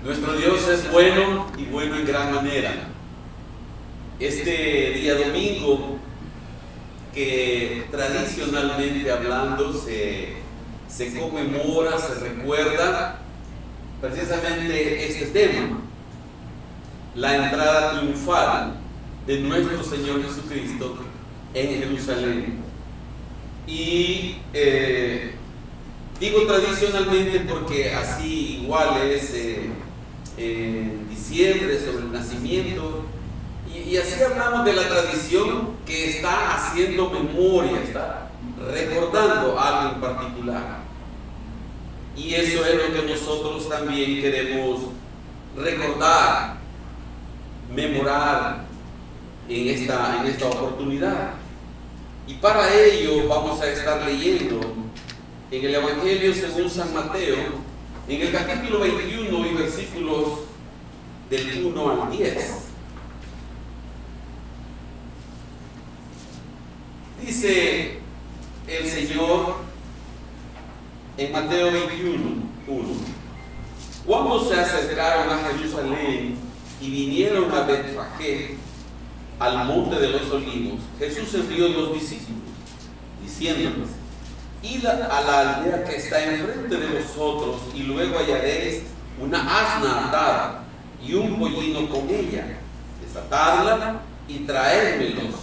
Nuestro Dios es bueno y bueno en gran manera. Este día domingo, que tradicionalmente hablando se conmemora, se recuerda precisamente este tema, la entrada triunfal de nuestro Señor Jesucristo en Jerusalén. Y digo tradicionalmente porque así igual es en diciembre sobre el nacimiento, y así hablamos de la tradición que está haciendo memoria, está recordando algo en particular. Y eso es lo que nosotros también queremos recordar, memorar en esta oportunidad. Y para ello vamos a estar leyendo en el Evangelio según San Mateo, en el capítulo 21 y versículos del 1 al 10. Dice el Señor en Mateo 21, 1: cuando se acercaron a Jerusalén y vinieron a Betfagé, al monte de los olivos, Jesús envió 2 discípulos, diciéndoles: id a la aldea que está enfrente de vosotros, y luego hallaréis una asna atada y un pollino con ella. Desatadla y traédmelos.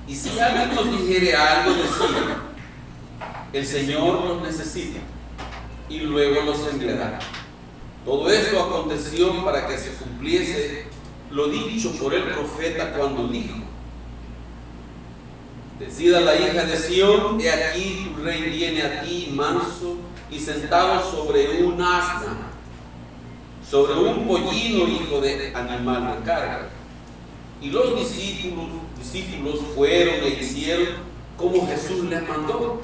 Y si alguien nos dijere algo, decid: el Señor los necesita, y luego los enviará. Todo esto aconteció para que se cumpliese lo dicho por el profeta cuando dijo: decida la hija de Sión, he aquí tu rey viene a ti manso y sentado sobre un asna, sobre un pollino, hijo de animal de carga. Y los discípulos fueron e hicieron como Jesús les mandó,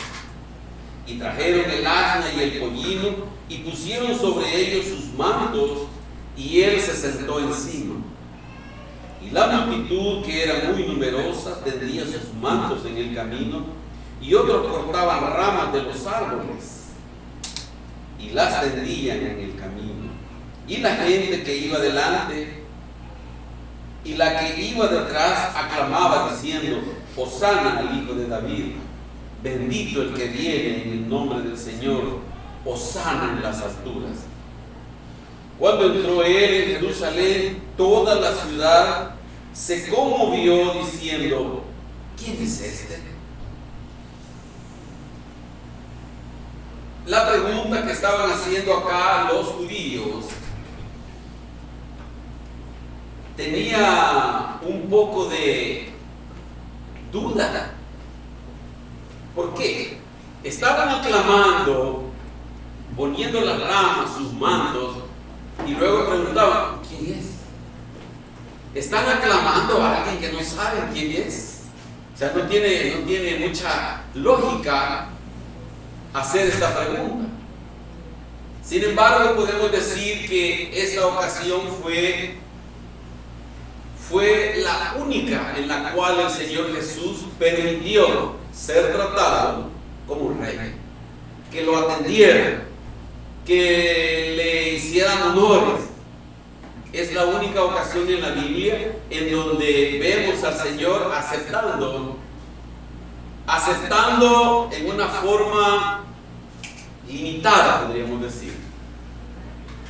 y trajeron el asna y el pollino y pusieron sobre ellos sus mantos, y él se sentó encima. Y la multitud, que era muy numerosa, tendía sus mantos en el camino, y otros cortaban ramas de los árboles y las tendían en el camino. Y la gente que iba delante y la que iba detrás aclamaba diciendo: Hosana al Hijo de David, bendito el que viene en el nombre del Señor, Hosana en las alturas. Cuando entró él en Jerusalén, toda la ciudad se conmovió diciendo: ¿quién es este? La pregunta que estaban haciendo acá los judíos tenía un poco de duda. ¿Por qué? Estaban aclamando, poniendo las ramas, sus mantos, y luego preguntaban: ¿quién es? Están aclamando a alguien que no saben quién es. O sea, no tiene mucha lógica hacer esta pregunta. Sin embargo, podemos decir que esta ocasión fue la única en la cual el Señor Jesús permitió ser tratado como un rey, que lo atendieran, que le hicieran honores. Es la única ocasión en la Biblia en donde vemos al Señor aceptando en una forma limitada, podríamos decir,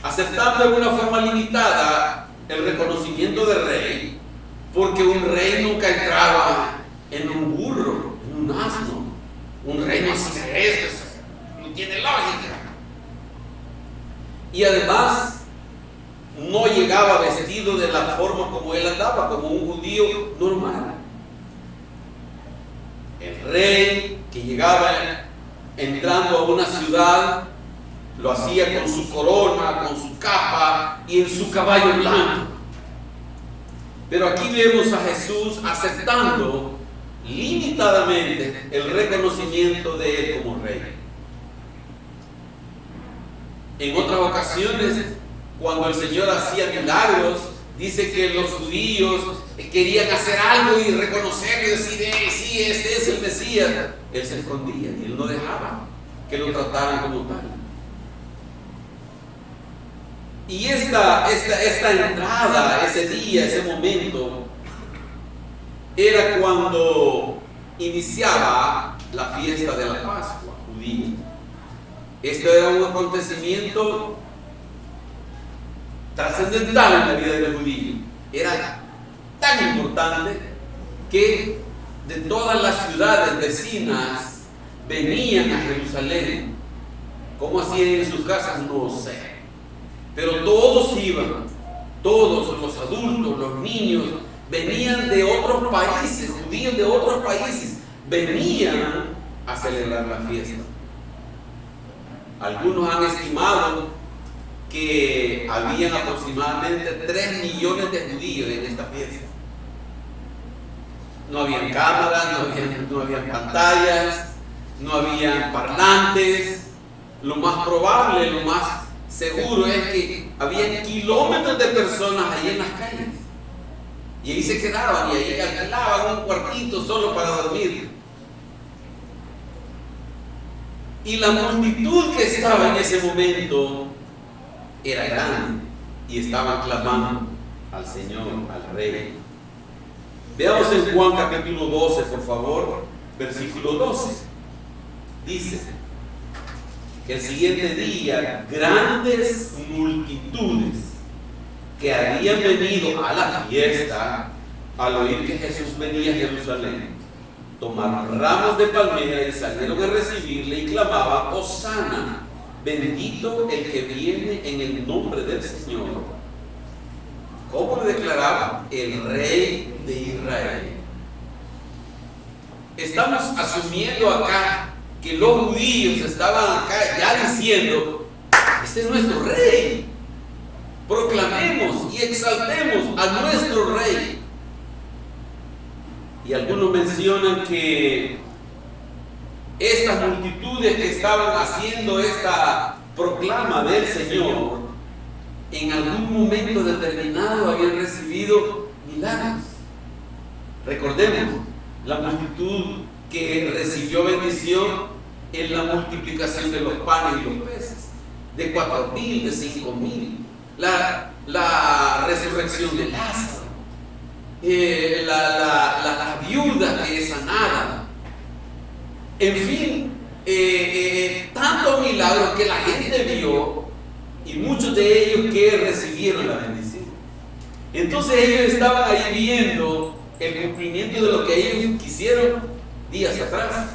aceptando en una forma limitada el reconocimiento de rey, porque un rey nunca entraba en un burro, en un asno. Un rey no hace eso, no tiene lógica. Y además no llegaba vestido de la forma como él andaba, como un judío normal. El rey que llegaba entrando a una ciudad lo hacía con su corona, con su capa y en su caballo blanco. Pero aquí vemos a Jesús aceptando limitadamente el reconocimiento de él como rey. En otras ocasiones, cuando el Señor hacía milagros, dice que los judíos querían hacer algo y reconocerlo y decir: sí, este es el Mesías. Él se escondía y él no dejaba que lo trataran como tal. Y esta entrada, ese día, ese momento, era cuando iniciaba la fiesta de la Pascua judía. Esto era un acontecimiento trascendental en la vida del judío. Era tan importante que de todas las ciudades vecinas venían a Jerusalén. ¿Cómo hacían en sus casas? No sé. Pero todos iban, todos los adultos, los niños, venían de otros países, judíos de otros países, venían a celebrar la fiesta. Algunos han estimado que habían aproximadamente 3 millones de judíos en esta fiesta. No habían cámaras, no habían pantallas, no habían parlantes. Lo más probable, lo más seguro es que había kilómetros de personas ahí en las calles. Y ahí se quedaban y ahí alquilaban un cuartito solo para dormir. Y la multitud que estaba en ese momento era grande y estaban clamando al Señor, al Rey. Veamos en Juan capítulo 12, por favor, versículo 12. Dice que el siguiente día grandes multitudes que habían venido a la fiesta al oír que Jesús venía a Jerusalén tomaron ramos de palmera y salieron a recibirle y clamaban: Hosana, bendito el que viene en el nombre del Señor. ¿Cómo le declaraba? El Rey de Israel. Estamos asumiendo acá que los judíos estaban acá ya diciendo: este es nuestro Rey. Proclamemos y exaltemos a nuestro Rey. Y algunos mencionan que estas multitudes que estaban haciendo esta proclama del Señor, en algún momento determinado habían recibido milagros. Recordemos, la multitud que recibió bendición en la multiplicación de los panes y los peces, de 4,000, de 5,000, la resurrección de Lázaro, la viuda que es sanada, en fin, tantos milagros que la gente vio y muchos de ellos que recibieron la bendición. Entonces ellos estaban ahí viendo el cumplimiento de lo que ellos quisieron días atrás.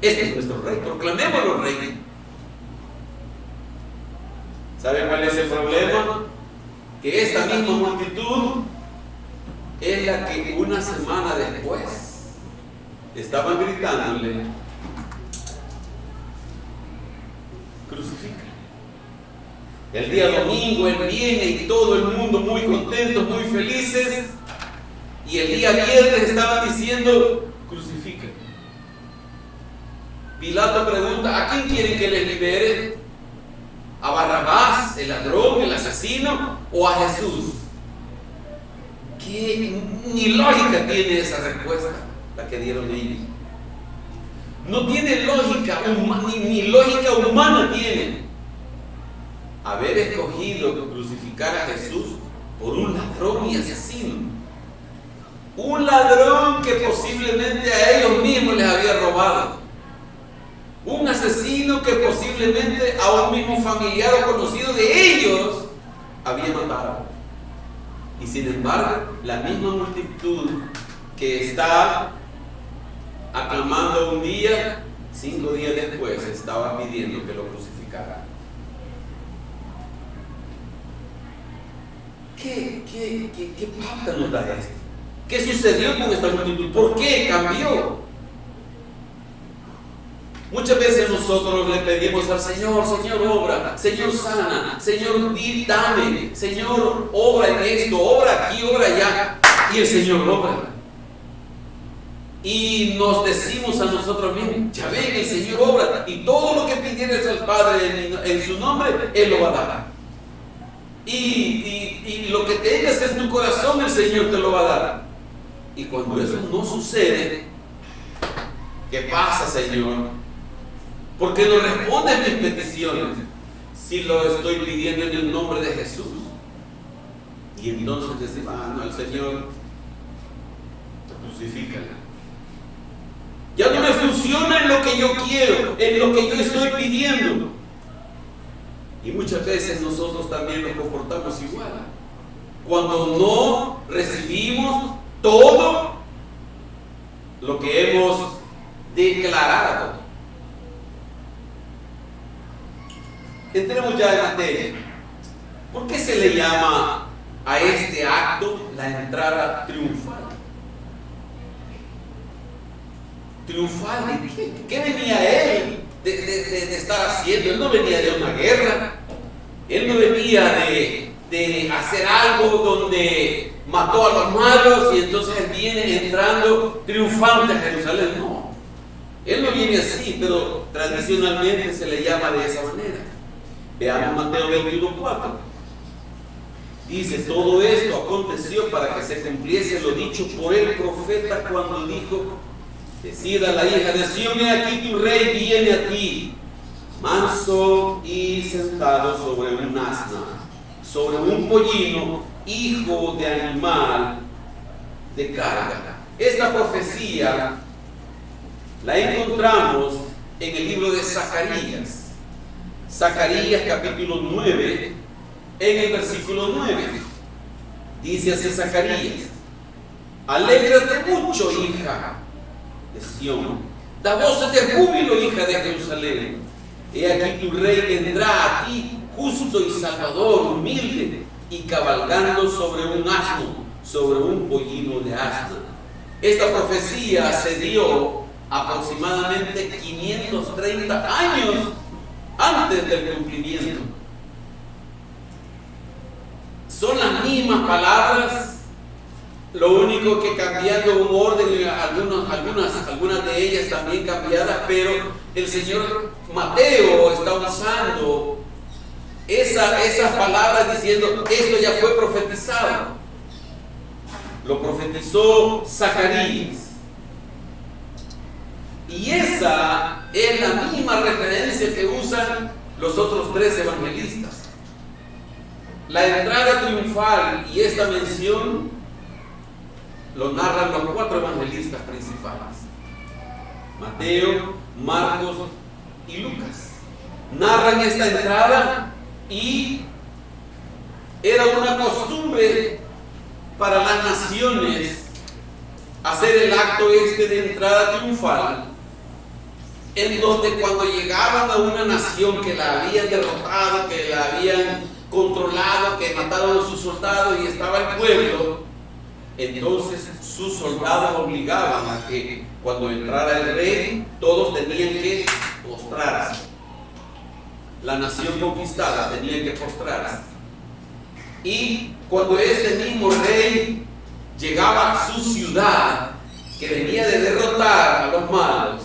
Este es nuestro Rey, proclamémoslo Rey. ¿Saben cuál es el problema? Que esta misma multitud es la que una semana después estaban gritándole: crucifica. El día domingo Él viene y todo el mundo muy contentos, muy felices, y el día viernes estaban diciendo: crucifica. Pilato pregunta: ¿a quién quieren que les libere? ¿A Barrabás, el ladrón, el asesino, o a Jesús? Que ni lógica tiene esa respuesta, la que dieron ellos. No tiene lógica, ni lógica humana tiene haber escogido crucificar a Jesús por un ladrón y asesino. Un ladrón que posiblemente a ellos mismos les había robado. Un asesino que posiblemente a un mismo familiar o conocido de ellos había matado. Y sin embargo, la misma multitud que está aclamando un día, 5 días después estaba pidiendo que lo crucificaran. ¿Qué pauta nos da esto? ¿Qué sucedió con esta multitud? ¿Por qué cambió? Muchas veces nosotros le pedimos al Señor: Señor, obra, Señor, sana, Señor, dame, Señor, obra en esto, obra aquí, obra allá. Y el Señor obra. Y nos decimos a nosotros mismos: ya ven, el Señor obra, y todo lo que pidieres al Padre en su nombre, Él lo va a dar. Y lo que tengas en tu corazón, el Señor te lo va a dar. Y cuando eso no sucede, ¿qué pasa, Señor? ¿Por qué no respondes mis peticiones? Si lo estoy pidiendo en el nombre nombre de Jesús. Y entonces decimos, no, el Señor crucifícala. Ya no me funciona en lo que yo quiero, en lo que yo estoy pidiendo. Y muchas veces nosotros también nos comportamos igual. Cuando no recibimos todo lo que hemos declarado. Entremos ya en materia. ¿Por qué se le llama a este acto la entrada triunfal? ¿Triunfal de qué? ¿Qué venía él de estar haciendo? Él no venía de una guerra. Él no venía de hacer algo donde mató a los malos y entonces él viene entrando triunfante a Jerusalén. No. Él no viene así, pero tradicionalmente se le llama de esa manera. Veamos Mateo 21:4. Dice, todo esto aconteció para que se cumpliese lo dicho por el profeta cuando dijo, decid a la hija de Sión, he aquí tu rey viene a ti, manso y sentado sobre un asna, sobre un pollino, hijo de animal de carga. Esta profecía la encontramos en el libro de Zacarías. Zacarías capítulo 9, en el versículo 9. Dice así Zacarías, alégrate mucho, hija de Sión, da voces de júbilo, hija de Jerusalén. He aquí tu rey vendrá a ti, justo y salvador, humilde, y cabalgando sobre un asno, sobre un pollino de asna. Esta profecía se dio aproximadamente 530 años antes del cumplimiento. Son las mismas palabras, lo único que cambiando un orden, algunas de ellas también cambiadas, pero el señor Mateo está usando esas palabras diciendo, esto ya fue profetizado. Lo profetizó Zacarías. Y esa es la misma referencia que usan los otros tres evangelistas. La entrada triunfal y esta mención lo narran los cuatro evangelistas principales: Mateo, Marcos y Lucas. Narran esta entrada y era una costumbre para las naciones hacer el acto de entrada triunfal, en donde cuando llegaban a una nación que la habían derrotado, que la habían controlado, que mataron a sus soldados y estaba el pueblo, entonces sus soldados obligaban a que cuando entrara el rey, todos tenían que postrarse. La nación conquistada tenía que postrarse. Y cuando este mismo rey llegaba a su ciudad, que venía de derrotar a los malos,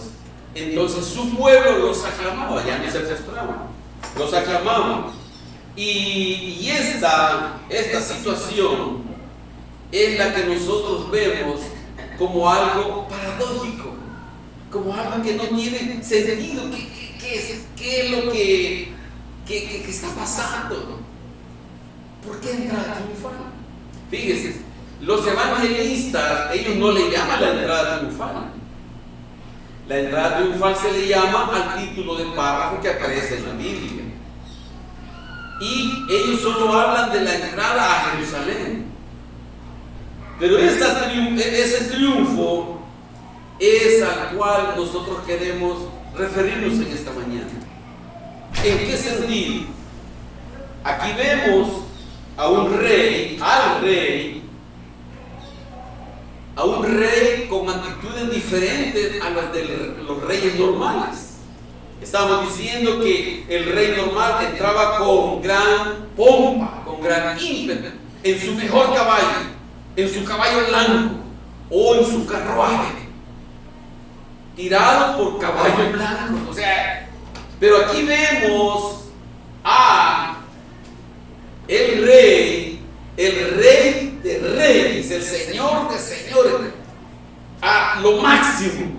entonces su pueblo los aclamaba, ya no se postraban, los aclamaban. Y esta situación es la que nosotros vemos como algo paradójico, como algo que no tiene sentido. ¿Qué es lo que está pasando? ¿Por qué entrada triunfal? Fíjese, los evangelistas, ellos no le llaman la entrada triunfal. La entrada triunfal se le llama al título de párrafo que aparece en la Biblia. Y ellos solo hablan de la entrada a Jerusalén. Pero ese triunfo es al cual nosotros queremos referirnos en esta mañana. ¿En qué sentido? Aquí vemos a un rey, con actitudes diferentes a las de los reyes normales. Estamos diciendo que el rey normal entraba con gran pompa, con gran ímpetu, en su mejor caballo, en su caballo blanco o en su carruaje, tirado por caballo blanco. O sea, pero aquí vemos a el rey de reyes, el señor de señores, a lo máximo,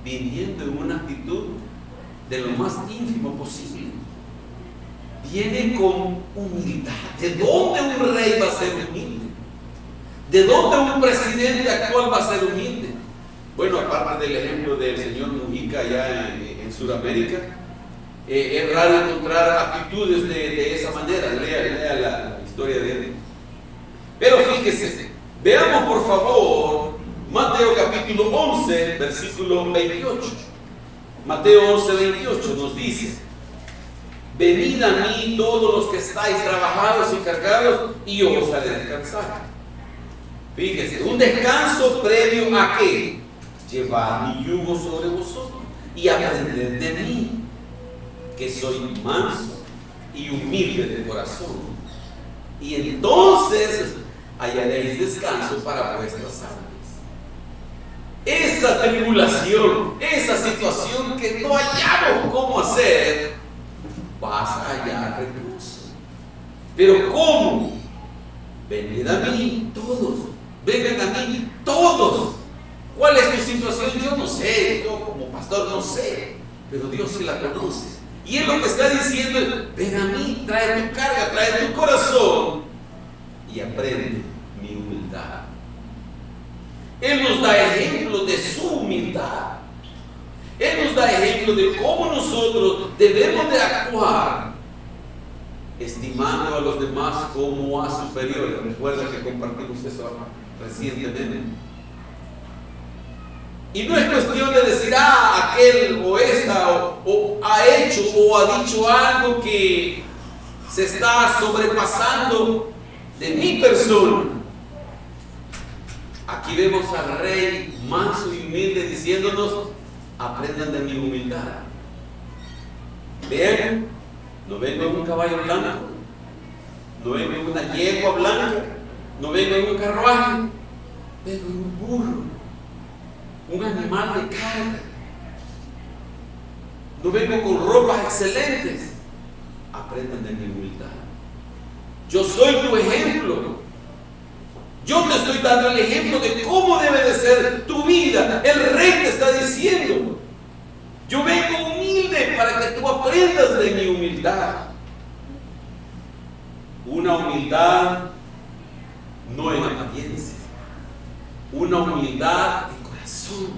viniendo en una actitud de lo más ínfimo posible, viene con humildad. ¿De dónde un rey va a ser humilde? ¿De dónde un presidente actual va a ser humilde? Bueno, aparte del ejemplo del señor Mujica allá en Sudamérica, es raro encontrar actitudes de esa manera. Lea la historia de él. Pero fíjese, veamos por favor Mateo capítulo 11, versículo 28. Mateo 11, 28 nos dice: venid a mí todos los que estáis trabajados y cargados, y yo os haré descansar. Fíjese, un descanso previo a qué: llevad mi yugo sobre vosotros y aprended de mí, que soy manso y humilde de corazón, y entonces hallaréis descanso para vuestras almas. Esa tribulación, esa situación que no hallamos cómo hacer, vas a hallar reposo. Pero ¿cómo? Venid a mí todos, vengan a mí todos. ¿Cuál es tu situación? Yo no sé, yo como pastor no sé, pero Dios sí la conoce. Y Él lo que está diciendo es: ven a mí, trae tu carga, trae tu corazón y aprende mi humildad. Él nos da ejemplo de su humildad. Él nos da ejemplo de cómo nosotros debemos de actuar, estimando a los demás como a superiores. Recuerda que compartimos eso recientemente. Y no es cuestión de decir: aquel o esta o ha hecho o ha dicho algo que se está sobrepasando de mi persona. Aquí vemos al rey manso y humilde diciéndonos: aprendan de mi humildad. Vean, no vengo en un caballo blanco, no vengo en una yegua blanca, no vengo en un carruaje, vengo en un burro, un animal de carga. No vengo con ropas excelentes. Aprendan de mi humildad. Yo soy tu ejemplo. Yo te estoy dando el ejemplo de cómo debe de ser tu vida. El rey te está diciendo: yo vengo humilde para que tú aprendas de mi humildad. Una humildad no en apariencia, una humildad de corazón,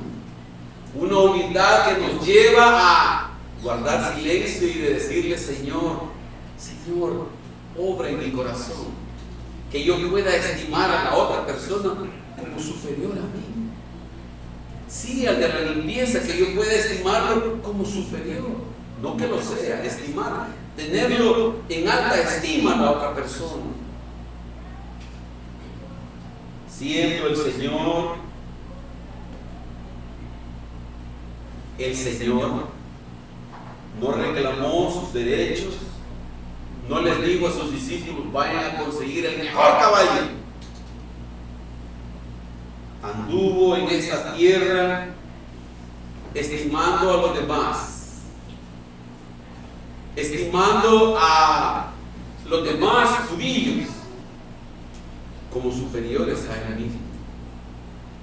una humildad que nos lleva a guardar silencio y de decirle: Señor, Señor, obra en mi corazón, que yo pueda estimar a la otra persona como superior a mí. Sí, al de la limpieza, que yo pueda estimarlo como superior, no que lo sea, estimar, tenerlo en alta estima a la otra persona. Siendo el Señor no reclamó sus derechos, no les dijo a sus discípulos: vayan a conseguir el mejor caballo. Anduvo en esta tierra estimando a los demás, estimando a los demás judíos como superiores a él mismo,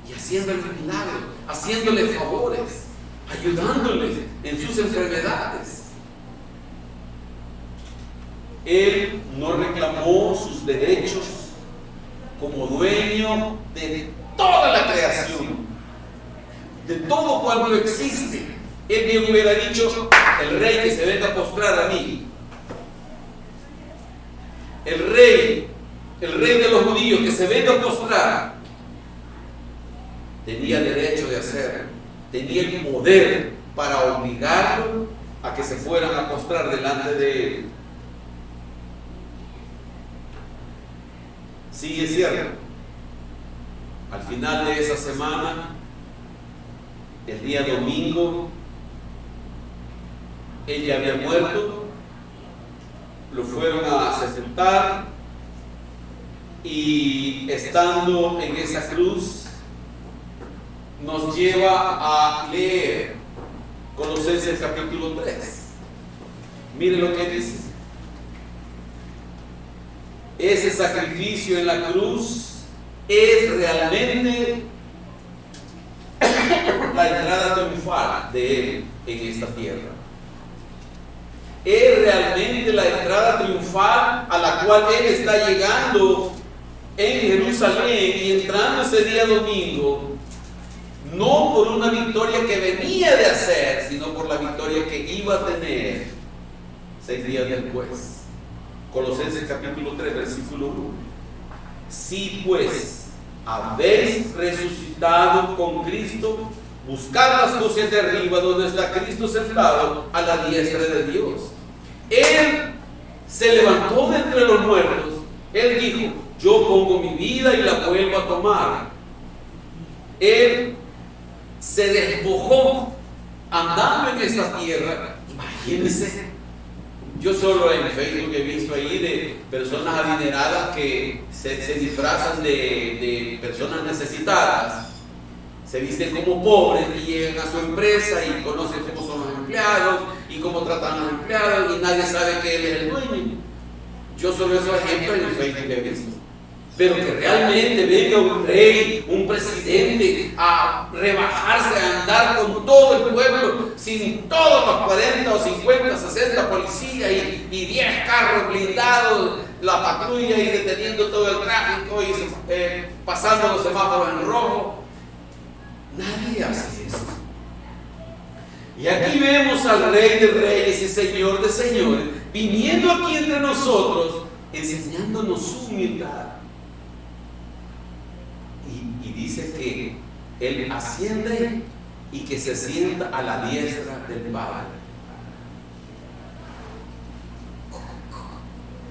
y haciéndole milagros, haciéndole favores, ayudándoles en sus enfermedades. Él no reclamó sus derechos como dueño de toda la creación, de todo cuanto existe. Él bien hubiera dicho: el rey que se venga a postrar a mí, el rey de los judíos que se venga a postrar, tenía derecho de hacerlo, tenía el poder para obligarlo a que se fueran a postrar delante de él. Sí, es cierto. Al final de esa semana, el día domingo, ella había muerto, lo fueron a sepultar, y estando en esa cruz nos lleva a leer Colosenses capítulo 3. Mire lo que dice: ese sacrificio en la cruz es realmente la entrada triunfal de Él en esta tierra. es realmente la entrada triunfal a la cual Él está llegando en Jerusalén y entrando ese día domingo, no por una victoria que venía de hacer, sino por la victoria que iba a tener 6 días después. Colosenses capítulo 3, versículo 1. Si pues habéis resucitado con Cristo, buscad las cosas de arriba, donde está Cristo sentado a la diestra de Dios. Él se levantó de entre los muertos. Él dijo: yo pongo mi vida y la vuelvo a tomar. Él se despojó andando en esta tierra. Imagínense, yo solo en Facebook he visto ahí de personas adineradas que se disfrazan de personas necesitadas, se visten como pobres y llegan a su empresa y conocen cómo son los empleados y cómo tratan a los empleados y nadie sabe que él es el dueño. Yo solo esos ejemplos en Facebook he visto. Pero que realmente venga un rey, un presidente a rebajarse, a andar con todo el pueblo, sin todos los 40 o 50, 60 policías y 10 carros blindados, la patrulla y deteniendo todo el tráfico y pasando los semáforos en rojo. Nadie hace eso. Y aquí vemos al Rey de Reyes y Señor de Señores viniendo aquí entre nosotros, enseñándonos su humildad. Y dice que Él asciende y que se sienta a la diestra del Padre.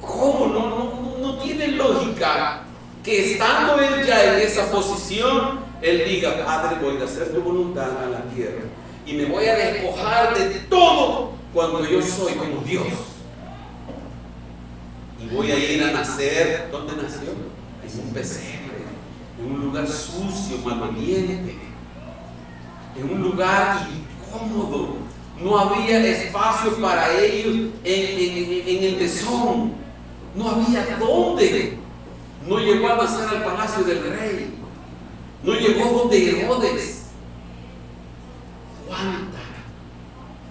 ¿Cómo? No tiene lógica que estando Él ya en esa posición, Él diga: Padre, voy a hacer tu voluntad a la tierra y me voy a despojar de todo cuando yo soy como Dios. Y voy a ir a nacer. ¿Dónde nació? En un pesebre, en un lugar sucio, maloliente, en un lugar incómodo. No había espacio para ellos en el mesón. No había dónde. No llegó a nacer al palacio del rey. No llegó donde Herodes.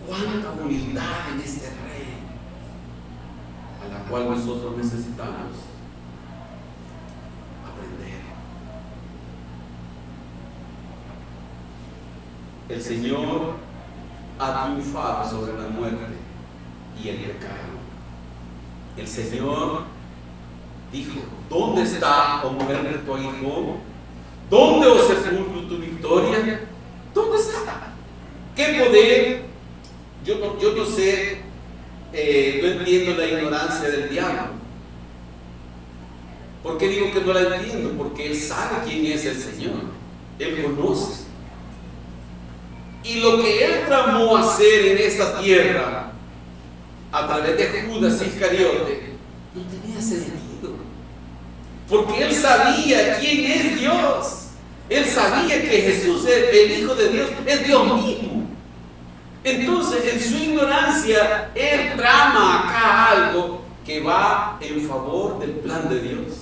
Cuánta humildad en este rey, a la cual nosotros necesitamos aprender. El Señor ha triunfado sobre la muerte y el pecado. El Señor dijo: ¿dónde está, oh muerte, tu aguijón? ¿Dónde, oh sepulcro, tu victoria? ¿Dónde está? ¿Qué poder? Yo no sé, no entiendo la ignorancia del diablo. ¿Por qué digo que no la entiendo? Porque él sabe quién es el Señor. Él conoce. Y lo que él tramó hacer en esta tierra a través de Judas Iscariote no tenía sentido. Porque él sabía quién es Dios. Él sabía que Jesús, el Hijo de Dios, es Dios mismo. Entonces, en su ignorancia, él trama acá algo que va en favor del plan de Dios.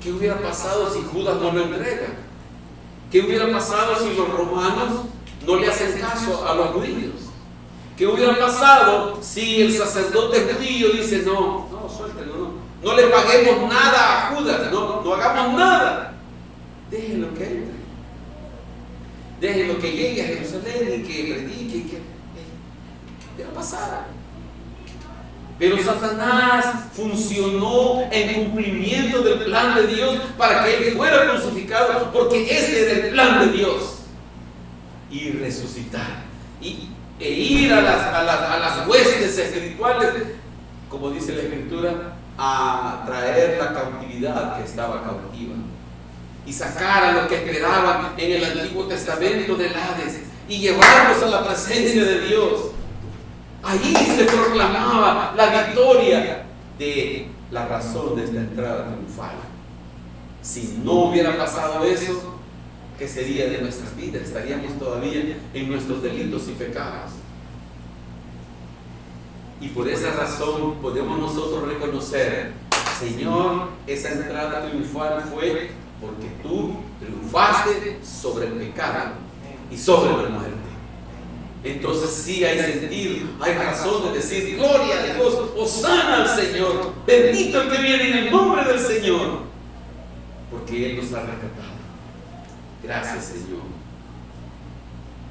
¿Qué hubiera pasado si Judas no lo entrega? ¿Qué hubiera pasado si los romanos no le hacen caso a los judíos? ¿Qué hubiera pasado si el sacerdote judío dice: no, suéltelo, no le paguemos nada a Judas, no hagamos nada? Déjenlo que entre. Déjenlo que llegue a Jerusalén y que predique. ¿Qué va a pasar? Pero Satanás funcionó en cumplimiento del plan de Dios para que él fuera crucificado, porque ese era el plan de Dios. Y resucitar. E ir a las huestes espirituales, como dice la Escritura, a traer la cautividad que estaba cautiva. Y sacar a los que esperaban en el Antiguo Testamento del Hades y llevarlos a la presencia de Dios. Ahí se proclamaba la victoria de la razón de esta entrada triunfal. Si no hubiera pasado eso, ¿qué sería de nuestras vidas? Estaríamos todavía en nuestros delitos y pecados. Y por esa razón podemos nosotros reconocer: Señor, esa entrada triunfal fue porque tú triunfaste sobre el pecado y sobre la muerte. entonces sí hay sentido, hay razón de decir gloria a Dios, hosana al Señor, bendito el que viene en el nombre del Señor, porque Él nos ha rescatado. Gracias, Señor.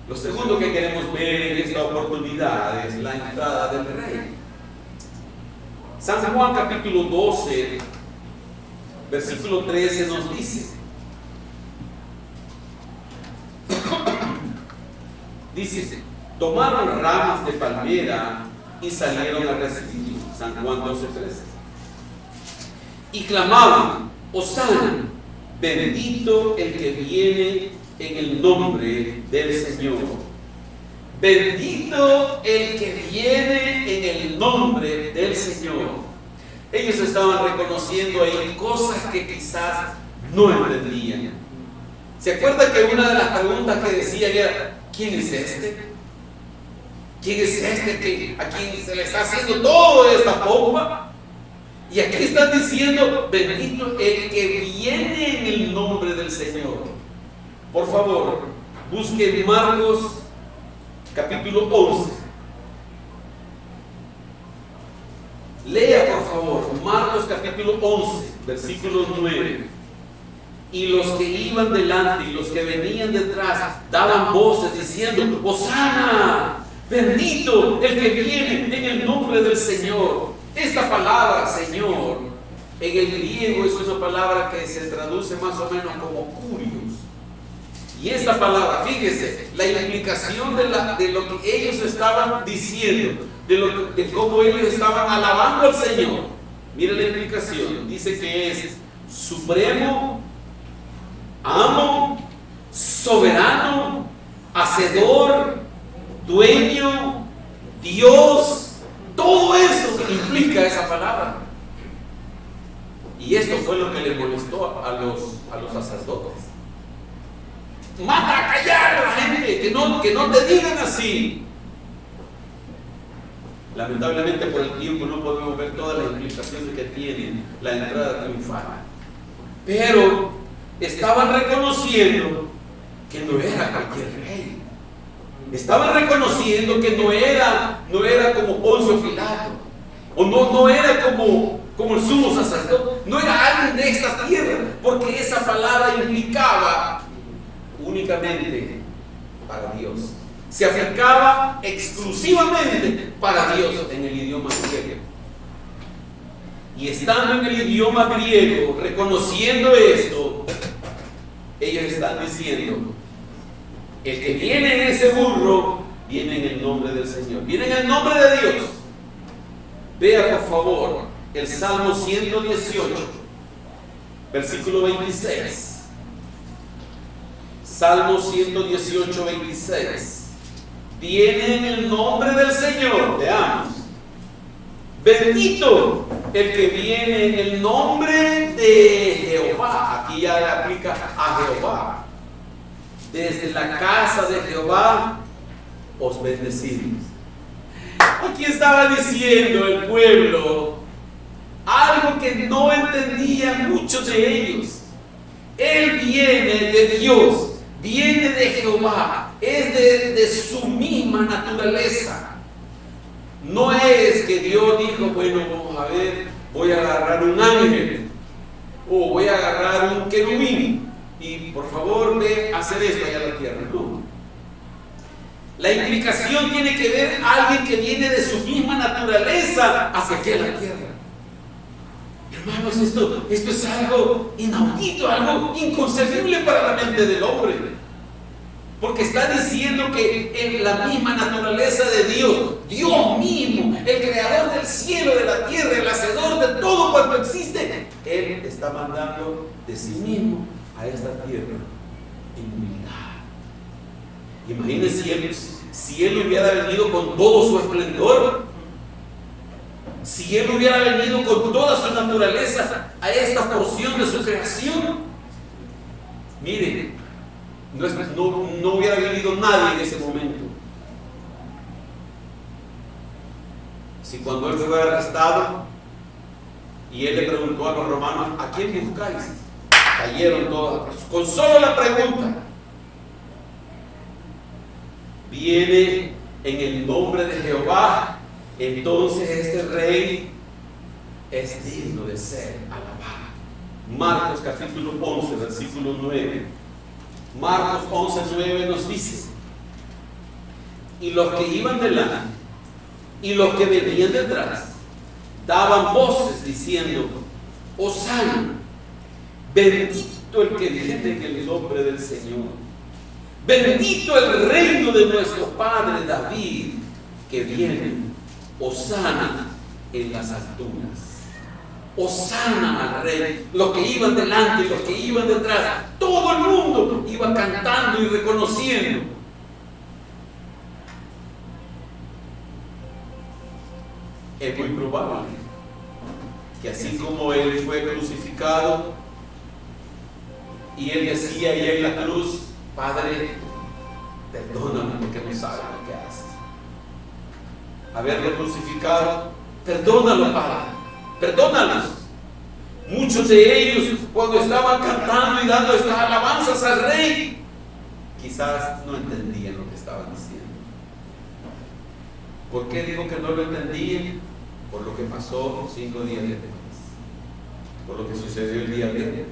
Lo segundo que queremos ver en esta oportunidad es la entrada del Rey. San Juan capítulo 12, versículo 13 nos dice, tomaron ramas de palmera y salieron a recibirlo. San Juan 12:13. Y clamaban, hosana, bendito el que viene en el nombre del Señor. Bendito el que viene en el nombre del Señor. Ellos estaban reconociendo ahí cosas que quizás no entendían. ¿Se acuerda que una de las preguntas que decía era, ¿quién es este? ¿Quién es este a quien se le está haciendo toda esta pompa? Y aquí están diciendo, bendito el que viene en el nombre del Señor. Por favor, busquen Marcos capítulo 11. Lea por favor Marcos capítulo 11, versículo 9. Y los que iban delante y los que venían detrás daban voces diciendo, hosana, bendito el que viene en el nombre del Señor. Esta palabra, Señor, en el griego es una palabra que se traduce más o menos como curios. Y esta palabra, fíjese, la implicación de lo que ellos estaban diciendo, de cómo ellos estaban alabando al Señor. Mire la implicación, dice que es supremo, amo, soberano, hacedor, dueño, Dios. Todo eso implica esa palabra. Y esto fue lo que le molestó a los sacerdotes. Manda a callar a la gente, que no te digan así. Lamentablemente por el tiempo no podemos ver todas las implicaciones que tiene la entrada triunfal. Pero estaban reconociendo que no era cualquier rey. Estaban reconociendo que no era como Poncio Pilato, o no era como el sumo sacerdote, no era alguien de esta tierra, porque esa palabra implicaba únicamente para Dios. Se aplicaba exclusivamente para Dios en el idioma griego. Y estando en el idioma griego, reconociendo esto, ellos están diciendo, el que viene en ese burro, viene en el nombre del Señor, viene en el nombre de Dios. Vea por favor el Salmo 118, versículo 26. Salmo 118, 26. Viene en el nombre del Señor, veamos. Bendito el que viene en el nombre de Jehová. Aquí ya le aplica a Jehová. Desde la casa de Jehová os bendecimos. Aquí estaba diciendo el pueblo algo que no entendían muchos de ellos. Él viene de Dios, viene de Jehová, es de su misma naturaleza. No es que Dios dijo, bueno, vamos a ver, voy a agarrar un ángel o voy a agarrar un querubín y por favor ve a hacer esto allá en la tierra. No. La implicación tiene que ver alguien que viene de su misma naturaleza hacia aquí a la tierra. Hermanos, esto es algo inaudito, algo inconcebible para la mente del hombre. Porque está diciendo que en la misma naturaleza de Dios, Dios mismo, el creador del cielo, de la tierra, el hacedor de todo cuanto existe, Él está mandando de sí mismo a esta tierra en humildad. Imagínense si Él hubiera venido con todo su esplendor, si Él hubiera venido con toda su naturaleza a esta porción de su creación. Miren, no hubiera vivido nadie en ese momento. Si cuando Él fue arrestado y Él le preguntó a los romanos, ¿a quién buscáis? Cayeron todos con solo la pregunta. Viene en el nombre de Jehová, entonces este rey es digno de ser alabado. Marcos capítulo 11, versículo 9. Marcos 11, 9 nos dice: y los que iban delante y los que venían detrás daban voces diciendo: Hosana, bendito el que viene en el nombre del Señor, bendito el reino de nuestro padre David, que viene, Hosana en las alturas. Hosana al rey. Los que iban delante y los que iban detrás, todo el mundo iba cantando y reconociendo. Es muy probable que así como él fue crucificado y él decía ahí en la cruz: Padre, perdóname porque no saben lo que hacen. Haberlo crucificado, perdónalo, Padre, perdónalos. Muchos de ellos, cuando estaban cantando y dando estas alabanzas al rey, quizás no entendían lo que estaban diciendo. ¿Por qué digo que no lo entendían? Por lo que pasó 5 días después, por lo que sucedió el día viernes.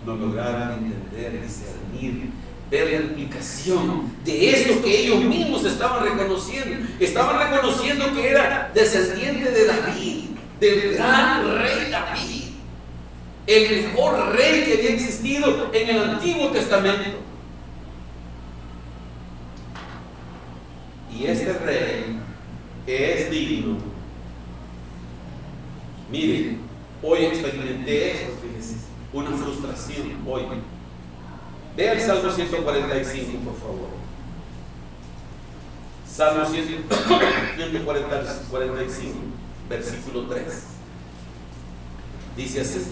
No lograron entender, discernir, ver la implicación de esto que ellos mismos estaban reconociendo. Estaban reconociendo que era descendiente de David, del gran rey David, el mejor rey que había existido en el Antiguo Testamento. Y este rey es digno. Miren, hoy experimenté esto, fíjense, una frustración hoy. Vea el Salmo 145, por favor. Salmo 145, versículo 3. Dice así: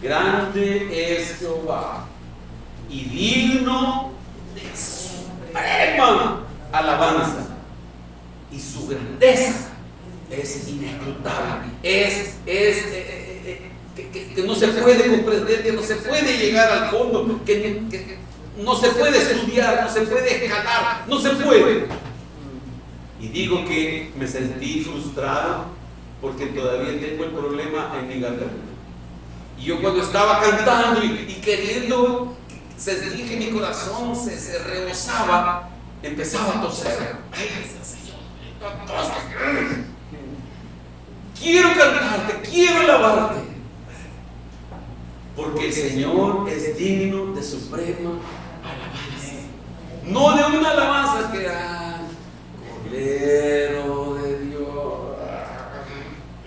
grande es Jehová y digno de suprema alabanza, y su grandeza es inescrutable, que no se puede comprender, que no se puede llegar al fondo, que no se puede estudiar, no se puede escalar, no se puede. Y digo que me sentí frustrado porque todavía tengo el problema en mi garganta. Y yo cuando estaba cantando y queriendo, sentí que mi corazón se rebosaba, empezaba a toser. Ay, Señor, quiero cantarte, quiero alabarte, porque el Señor es digno de suprema alabanza. No de una alabanza que Cordero de Dios,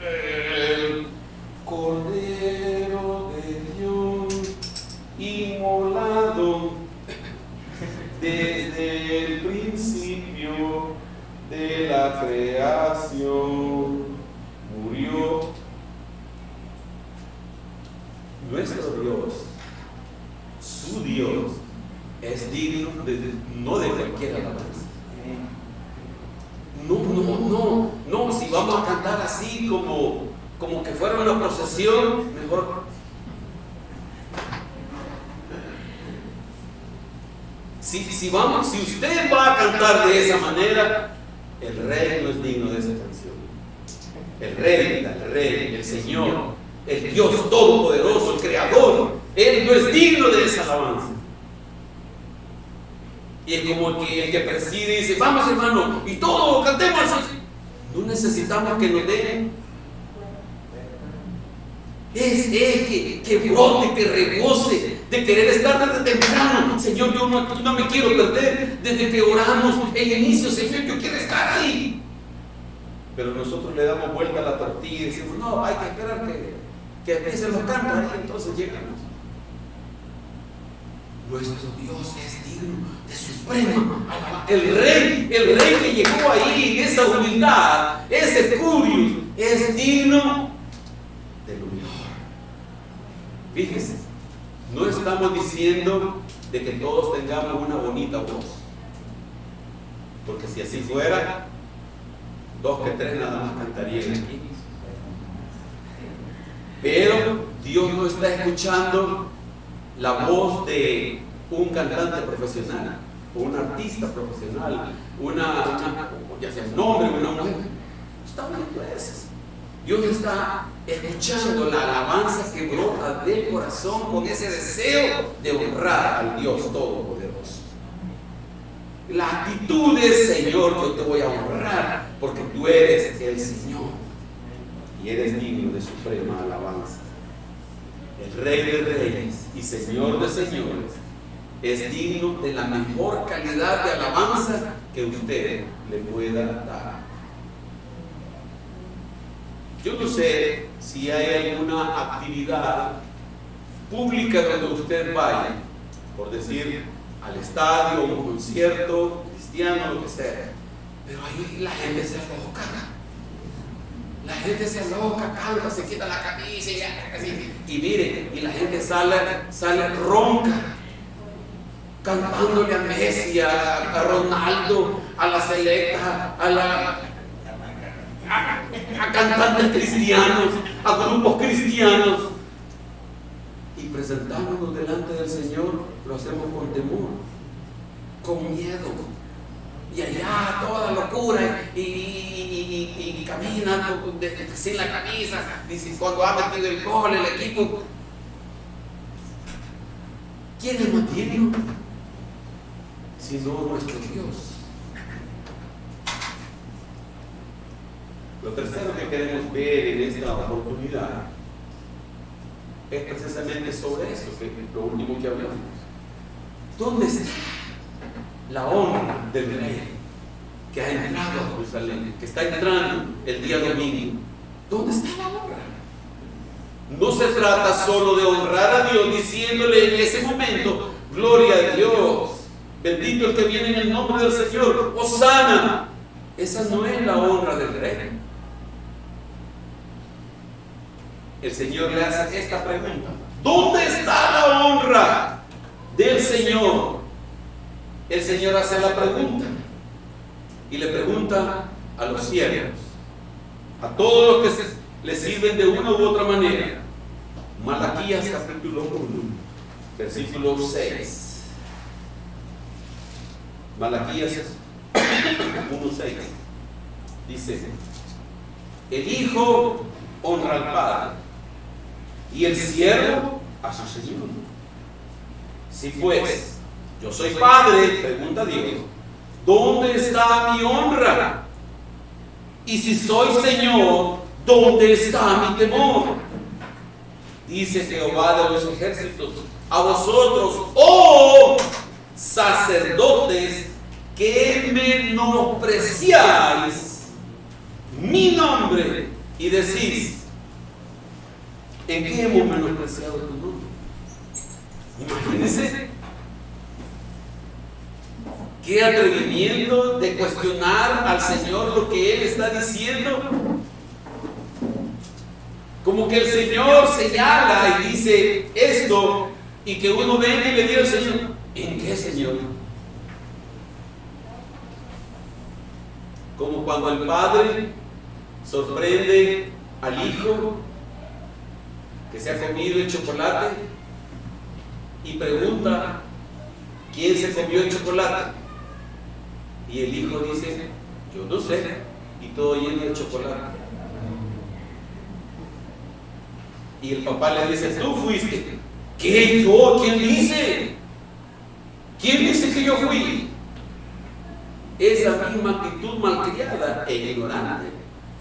el Cordero de Dios, inmolado desde el principio de la creación, murió. Nuestro Dios, su Dios, es digno no de cualquier alabanza. No, si vamos a cantar así como que fuera una procesión, mejor. Si usted va a cantar de esa manera, el rey no es digno de esa canción. El rey, el Señor, el Dios todopoderoso, el creador, Él no es digno de esa alabanza. Y es como que el que preside dice: vamos, hermano, y todos cantemos así. No necesitamos que nos den. Es que brote, que rebose, de querer estar desde temprano. Señor, yo no me quiero perder. Desde que oramos el inicio, Señor, yo quiero estar ahí. Pero nosotros le damos vuelta a la tortilla y decimos: no, hay que esperar que empiecen los cantos ahí, entonces llegamos. Nuestro Dios es digno de suprema alabanza. El rey que llegó ahí en esa humildad, ese Curios, es digno de lo mejor. Fíjense, no estamos diciendo de que todos tengamos una bonita voz, porque si así fuera, 2 que 3 nada más cantarían aquí. Pero Dios no está escuchando la voz de un cantante profesional. o un artista profesional, ya sea un hombre o una mujer, está oyendo eso. Dios está escuchando la alabanza que brota del corazón con ese deseo de honrar al Dios Todopoderoso. La actitud es: Señor, yo te voy a honrar porque tú eres el Señor y eres digno de suprema alabanza. El Rey de Reyes y Señor de Señores es digno de la mejor calidad de alabanza que usted le pueda dar. Yo no sé si hay alguna actividad pública donde usted vaya, por decir, al estadio, un concierto cristiano, lo que sea, pero ahí la gente se aloca. La gente se aloca, canta, se quita la camisa y mire, y la gente sale ronca, cantándole a Messi, a Ronaldo, a la selecta, a cantantes cristianos, a grupos cristianos, y presentándonos delante del Señor lo hacemos con temor, con miedo, y allá toda locura y caminan sin la camisa, dice, cuando ha metido el gol el equipo. ¿Quién es más digno sino nuestro Dios? Lo tercero que queremos ver en esta oportunidad es precisamente sobre eso, que es lo último que hablamos. ¿Dónde está la honra del Rey que ha entrado a Jerusalén, que está entrando el día domingo? ¿Dónde está la honra? No se trata solo de honrar a Dios diciéndole en ese momento: gloria a Dios, bendito el que viene en el nombre del Señor, Hosana. Esa no es la honra del Rey. El Señor le hace esta pregunta: ¿dónde está la honra del Señor? El Señor hace la pregunta y le pregunta a los siervos, a todos los que le sirven de una u otra manera. Malaquías capítulo 1, versículo 6. Malaquías 1:6 dice: el Hijo honra al Padre y el siervo a su Señor. Si pues yo soy Padre, pregunta Dios, ¿dónde está mi honra? Y si soy Señor, ¿dónde está mi temor? Dice Jehová de los ejércitos: a vosotros, oh sacerdotes, que menospreciáis mi nombre y decís: ¿en qué hemos menospreciado tu nombre? Imagínense qué atrevimiento de cuestionar al Señor lo que Él está diciendo. Como que el Señor señala y dice esto, y que uno venga y le diga al Señor: ¿en qué, Señor? Como cuando el Padre sorprende al Hijo que se ha comido el chocolate y pregunta: ¿quién se comió el chocolate? Y el Hijo dice: yo no sé, y todo lleno de chocolate. Y el papá le dice: tú fuiste. ¿Qué? ¿Yo? ¿Quién dice? ¿Quién dice que yo fui? Esa misma actitud malcriada e ignorante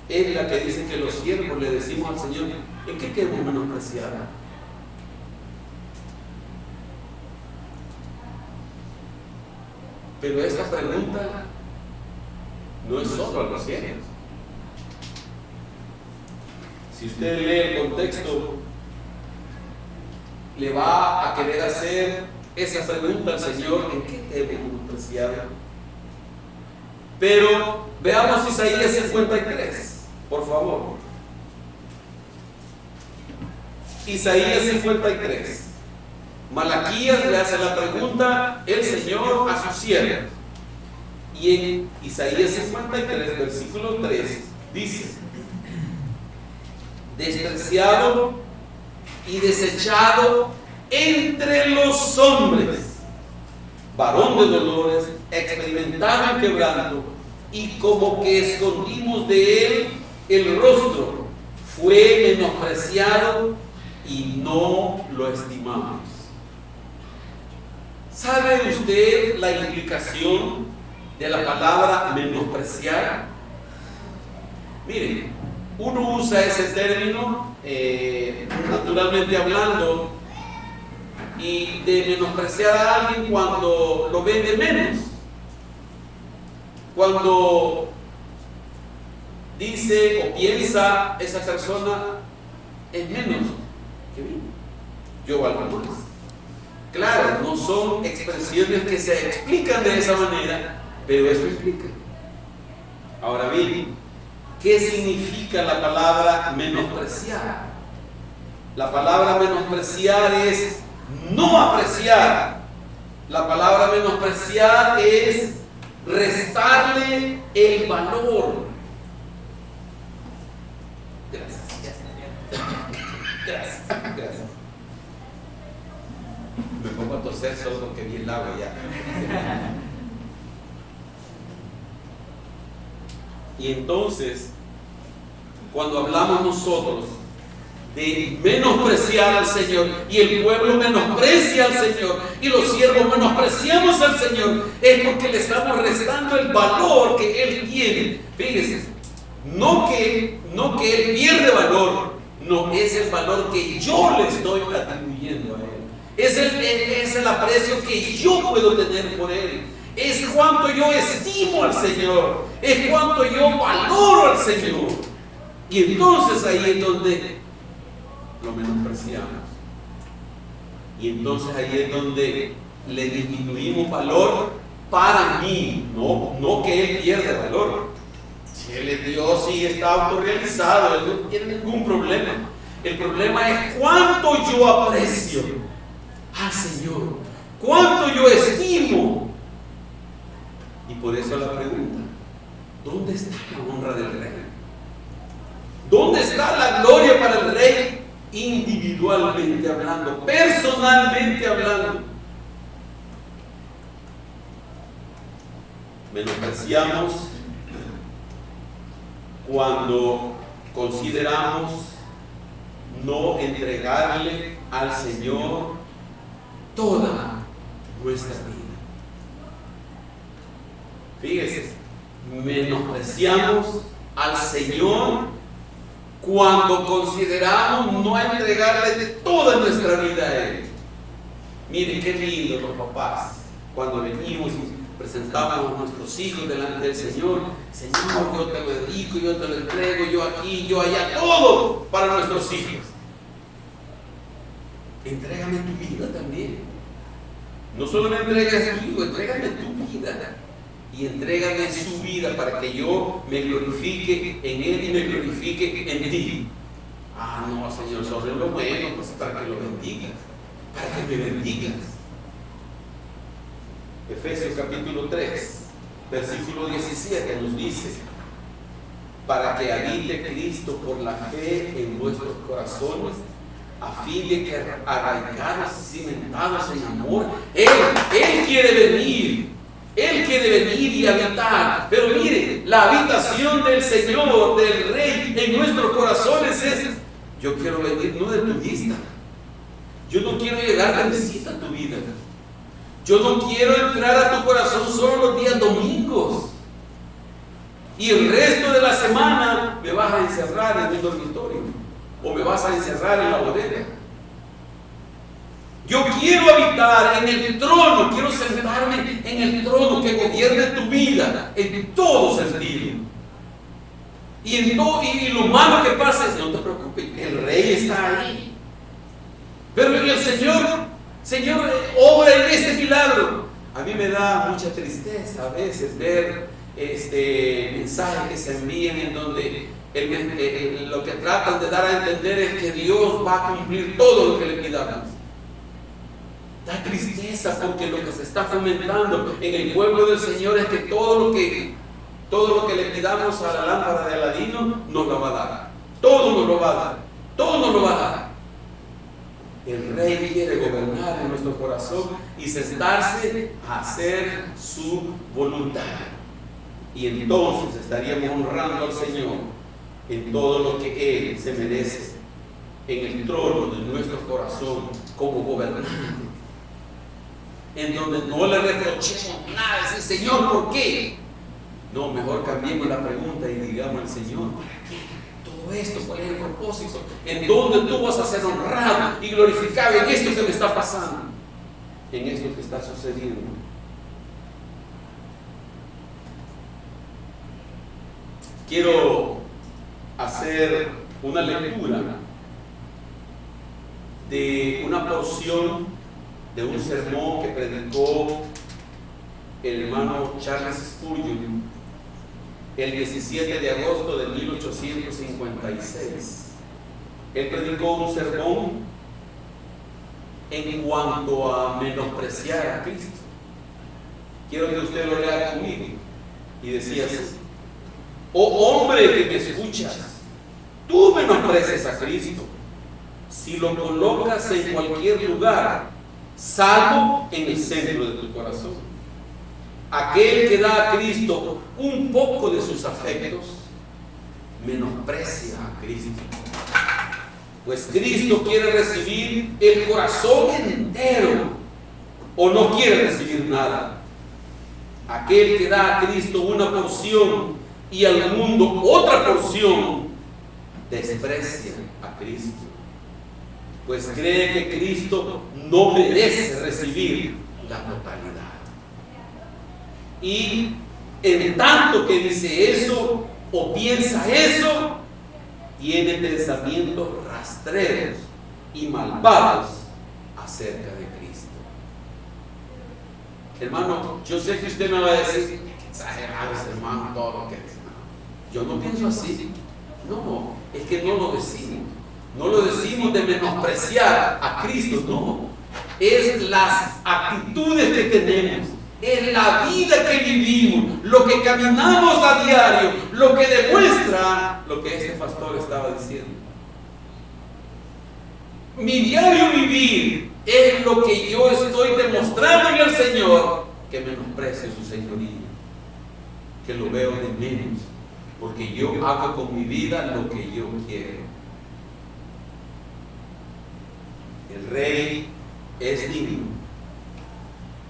es la que dice que los siervos le decimos al Señor: ¿en qué queremos menospreciar? Pero esta pregunta no es solo a los siervos. Si usted lee el contexto, le va a querer hacer esa pregunta al Señor: ¿en qué te hemos menospreciado? Pero veamos Isaías 53, por favor. Isaías 53. Malaquías le hace la pregunta el Señor a sus siervos. Y en Isaías 53, versículo 3, dice: despreciado y desechado entre los hombres, varón de dolores, experimentado en quebranto, y como que escondimos de él el rostro, fue menospreciado y no lo estimamos. ¿Sabe usted la implicación de la palabra menospreciar? Mire, uno usa ese término naturalmente hablando, y de menospreciar a alguien cuando lo ven de menos, cuando dice o piensa esa persona es menos que mí, yo valgo más. Claro, no son expresiones que se explican de esa manera, pero eso implica. Ahora bien, ¿qué significa la palabra menospreciar? La palabra menospreciar es no apreciar. La palabra menospreciar es restarle el valor. Gracias. Me pongo a toser solo porque vi el agua ya. Y entonces, cuando hablamos nosotros de menospreciar al Señor, y el pueblo menosprecia al Señor, y los siervos menospreciamos al Señor, es porque le estamos restando el valor que Él tiene. Fíjense, no que Él pierde valor, no, es el valor que yo le estoy atribuyendo a Él. Es el aprecio que yo puedo tener por Él. Es cuánto yo estimo al Señor. Es cuánto yo valoro al Señor. Y entonces ahí es donde lo menospreciamos. Y entonces ahí es donde le disminuimos valor para mí. No que Él pierde valor. Si Él es Dios y está autorrealizado, Él no tiene ningún problema. El problema es cuánto yo aprecio al Señor, cuánto yo estimo. Y por eso la pregunta: ¿dónde está la honra del rey? ¿Dónde está la gloria para el rey? Individualmente hablando, personalmente hablando. Menospreciamos cuando consideramos no entregarle al Señor toda nuestra vida. Fíjese, menospreciamos al Señor cuando consideramos no entregarle toda nuestra vida a Él. Miren qué lindo los papás cuando venimos y presentamos a nuestros hijos delante del Señor. Señor, yo te lo dedico, yo te lo entrego, yo aquí, yo allá, todo para nuestros hijos. Entrégame tu vida también. No solo me entregues tu hijo, entrégame tu vida. Y entrégame su vida para que yo me glorifique en Él y me glorifique en ti. Ah, no, Señor, sobre lo bueno, pues para que lo bendigas, para que me bendigas. Efesios capítulo 3, versículo 17 nos dice: para que habite Cristo por la fe en vuestros corazones, a fin de que arraigados y cimentados en amor, Él quiere venir. Él quiere venir y habitar. Pero mire, la habitación del Señor, del Rey en nuestros corazones es: yo quiero venir no de tu vista, yo no quiero llegar de visita a tu vida, yo no quiero entrar a tu corazón solo los días domingos y el resto de la semana me vas a encerrar en el dormitorio o me vas a encerrar en la bodega. Yo quiero habitar en el trono, quiero sentarme en el trono que gobierne tu vida en todo sentido. Y lo malo que pase, no te preocupes, el Rey está ahí. Pero el Señor obra en este milagro. A mí me da mucha tristeza a veces ver mensajes que se envían en donde lo que tratan de dar a entender es que Dios va a cumplir todo lo que le pidamos. Da tristeza porque lo que se está fomentando en el pueblo del Señor es que todo lo que le pidamos a la lámpara de Aladino nos lo va a dar. Todo nos lo va a dar. Todo nos lo va a dar. El Rey quiere gobernar en nuestro corazón y sentarse a hacer su voluntad. Y entonces estaríamos honrando al Señor en todo lo que Él se merece, en el trono de nuestro corazón como gobernante, en donde no le reprochemos nada, decir, Señor, ¿por qué? No, mejor cambiemos la pregunta y digamos al Señor, ¿para qué? Todo esto, ¿cuál es el propósito? ¿En dónde tú vas a ser honrado y glorificado en esto que me está pasando? En esto que está sucediendo. Quiero hacer una lectura de una porción de un sermón que predicó el hermano Charles Spurgeon el 17 de agosto de 1856. Él predicó un sermón en cuanto a menospreciar a Cristo. Quiero que usted lo lea conmigo. Y decía así: oh hombre que me escuchas, tú menosprecias a Cristo si lo colocas en cualquier lugar, salvo en el centro de tu corazón. Aquel que da a Cristo un poco de sus afectos, menosprecia a Cristo. Pues Cristo quiere recibir el corazón entero, o no quiere recibir nada. Aquel que da a Cristo una porción y al mundo otra porción, desprecia a Cristo, pues cree que Cristo no merece recibir la totalidad. Y en tanto que dice eso o piensa eso, tiene pensamientos rastreros y malvados acerca de Cristo. Hermano, yo sé que usted me va a decir, qué exagerado ese hermano, todo lo que es. Yo no pienso así. No, es que no lo decimos. No lo decimos de menospreciar a Cristo, no. Es las actitudes que tenemos, es la vida que vivimos, lo que caminamos a diario, lo que demuestra lo que este pastor estaba diciendo. Mi diario vivir es lo que yo estoy demostrando en el Señor, que menosprecio su señoría, que lo veo de menos, porque yo hago con mi vida lo que yo quiero. El Rey es digno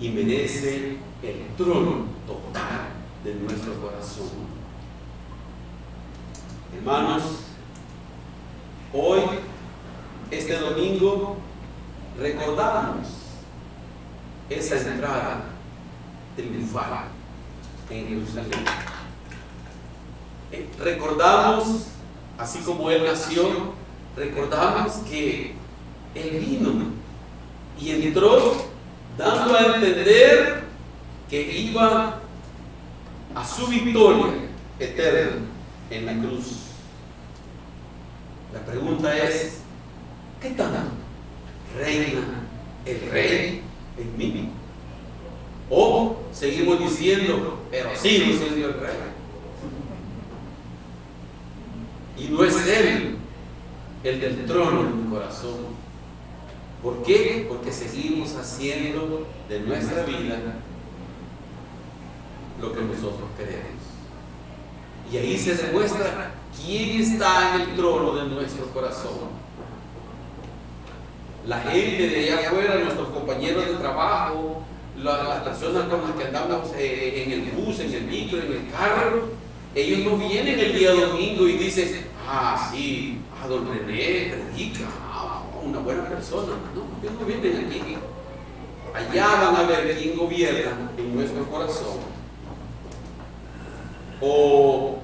y merece el trono total de nuestro corazón. Hermanos, hoy, este domingo, recordamos esa entrada triunfal en Jerusalén. Recordamos, así como Él nació, recordamos que Él vino y entró dando a entender que iba a su victoria eterna en la cruz. La pregunta es, ¿qué tanto reina el Rey en mí? O seguimos diciendo, pero sí, Señor el Rey. Y no es Él el del trono en mi corazón. ¿Por qué? Porque seguimos haciendo de nuestra vida lo que nosotros queremos. Y ahí se demuestra quién está en el trono de nuestro corazón. La gente de allá afuera, nuestros compañeros de trabajo, las personas con las que andamos en el bus, en el micro, en el carro, ellos no vienen el día domingo y dicen, sí, don René predica, una buena persona. No, ellos no vienen aquí. Allá van a ver quién gobierna en nuestro corazón. O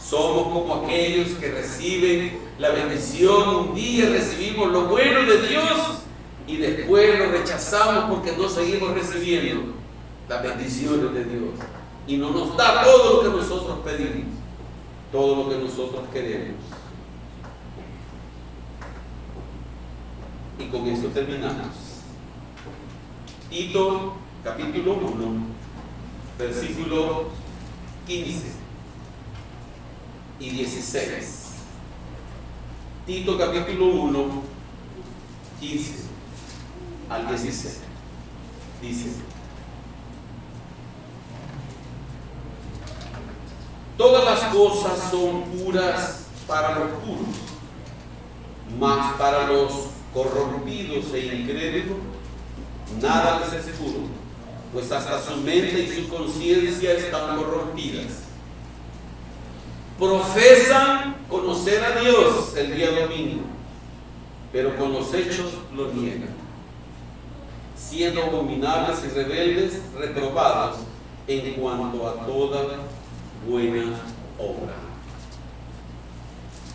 somos como aquellos que reciben la bendición. Un día recibimos lo bueno de Dios y después lo rechazamos porque no seguimos recibiendo las bendiciones de Dios. Y no nos da todo lo que nosotros pedimos, todo lo que nosotros queremos. Y con esto terminamos. Tito capítulo 1, versículo 15 y 16. Tito capítulo 1, 15 al 16. Dice: todas las cosas son puras para los puros, mas para los corrompidos e incrédulos nada les es puro, pues hasta su mente y su conciencia están corrompidas. Profesan conocer a Dios el día domingo, pero con los hechos lo niegan, siendo abominables y rebeldes, reprobados en cuanto a toda buena obra.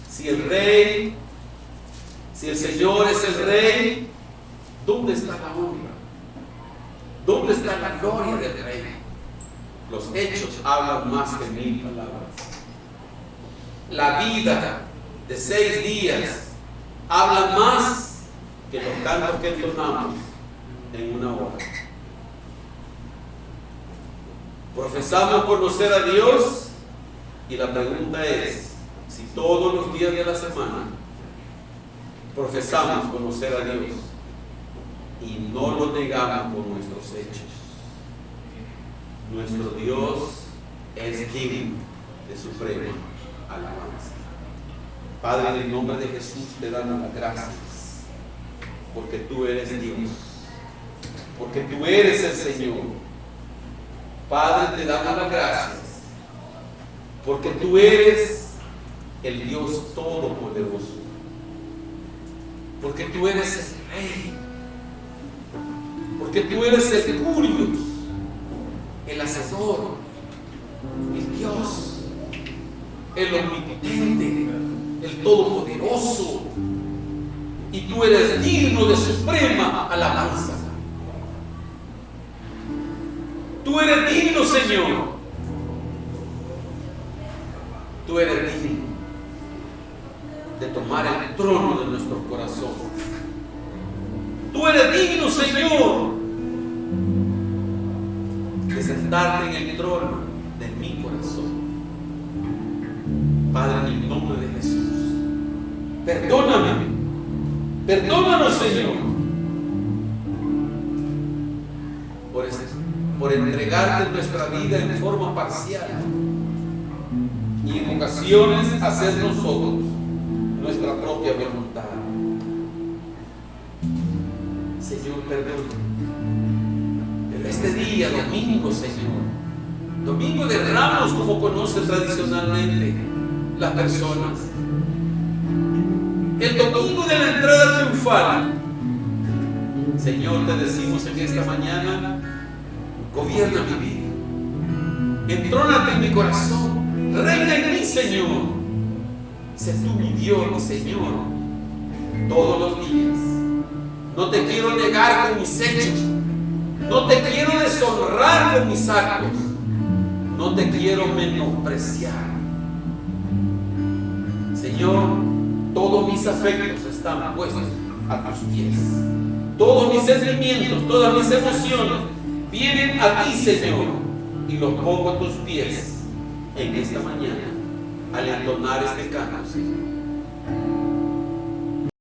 Si el Señor es el Rey, ¿dónde está la honra? ¿Dónde está la gloria del Rey? Los hechos hablan más que 1000 palabras. La vida de 6 días habla más que los cantos que entonamos en una hora. Profesamos conocer a Dios, y la pregunta es: si todos los días de la semana profesamos conocer a Dios y no lo negamos con nuestros hechos, nuestro Dios es digno de suprema alabanza. Padre, en el nombre de Jesús te damos las gracias, porque tú eres Dios, porque tú eres el Señor. Padre, te damos las gracias, porque tú eres el Dios Todopoderoso, porque tú eres el Rey, porque tú eres el Curios, el Hacedor, el Dios, el Omnipotente, el Todopoderoso, y tú eres digno de suprema alabanza. Tú eres digno, Señor. Tú eres digno de tomar el trono de nuestros corazones. Tú eres digno, Señor, de sentarte en el trono de mi corazón. Padre, en el nombre de Jesús, perdóname, perdónanos, Señor, por entregarte nuestra vida en forma parcial y en ocasiones hacer nosotros nuestra propia voluntad. Señor, perdóname. Pero este día, domingo, Señor, domingo de Ramos, como conocen tradicionalmente las personas, el domingo de la entrada triunfal, Señor, te decimos en esta mañana: gobierna mi vida, entrónate en mi corazón, reina en mí, Señor. Sé tú mi Dios, mi Señor, todos los días. No te quiero negar con mis hechos, no te quiero deshonrar con mis actos, no te quiero menospreciar. Señor, todos mis afectos están puestos a tus pies. Todos mis sentimientos, todas mis emociones vienen a ti, Señor, y los pongo a tus pies en esta mañana al entonar este canto, Señor.